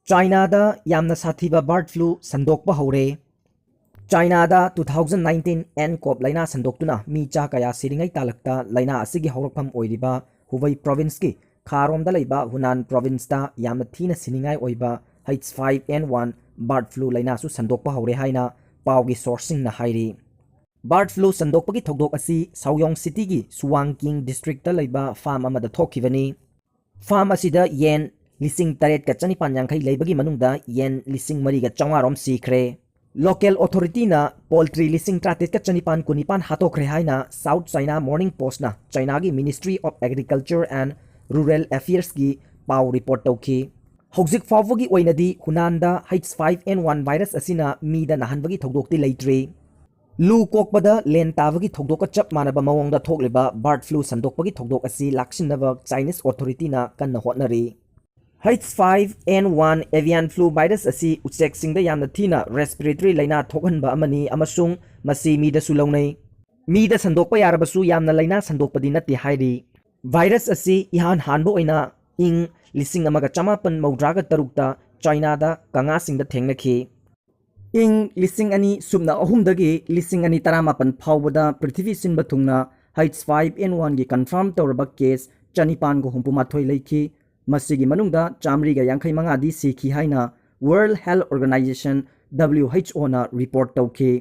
चाइनादा यामना साथीबा bird flu संदोकपा हौरे। चाइनादा 2019 एनकॉप लाइना संदोक्तुना मी चा कया सिरिंगै तालकता लाइना असिगी हौरकफम ओइरिबा हुबई प्रोविंस की खारोमदा लैबा हुनान प्रोविंस ता यामना थीना सिनिंगाई ओइबा H5N1 बर्ड फ्लू लाइना सु संदोकपा हौरे हाइना पावगी सोर्सिंग ना हाइरी। बर्ड फ्लू संदोकपगी थौदोक असि साउयोंग सिटी की सुवांगकिंग डिस्ट्रिक्ट लैबा फार्म अमदा थोखिबनी। फार्म असिदा येन लिसिंग तरेट का चनिपान यांखै लैबगी मनुंगदा येन लिसिंग मरीगा चौवारोम सीखरे। लोकल अथॉरिटी ना पोल्ट्री लिसिंग ट्रातेट का चनिपान कुनिपान हाथोखरे हाइना साउथ चाइना मॉर्निंग पोस्ट ना चाइना की ministry of agriculture and rural affairs की पाव रिपोर्ट तौखी। हौजिक फावगी ओइनदी हुनानदा H5N1 वायरस असिना मीदा नहनबगी थौदोकती लैत्रे। लू कोकपदा लेन ताबगी थौदोक चप मानबा मवोंगदा थोकलिबा बर्ड फ्लू संदोकपगी थौदोक असि लाक्सिनबा चाइनीस अथॉरिटी ना कन्न होटनरी। H5N1 एवियन फ्लू वायरस असी उचेक सिंगदा यामना थीना रेस्पिरेटरी लाइना थोकहनबा अमनी अमसुंग मसी मीदसु लौनै। मीदा संदोकपा यारबसु यामना लाइना संदोकपदी नत्ति हाइरी। वायरस असी इहान हानबो ओइना इंग लिसिंग अमगा चमापन मौद्रागा तरुकता चाइनादा कंगा सिंगदा थेंगनखी। इंग लिसिंग अनि सुबना अहुमदगी लिसिंग अनि तरामापन फावबदा पृथ्वी सिनबा थुंगना H5N1 की कंफर्म तौरबा केस चनिपान को हुंपुमाथोय लैखी। मसिगी मनुंगदा चामरीगा यांखै मंगादी सीखी हाइना वर्ल्ड हेल्थ ऑर्गेनाइजेशन WHO ना रिपोर्ट तौखी।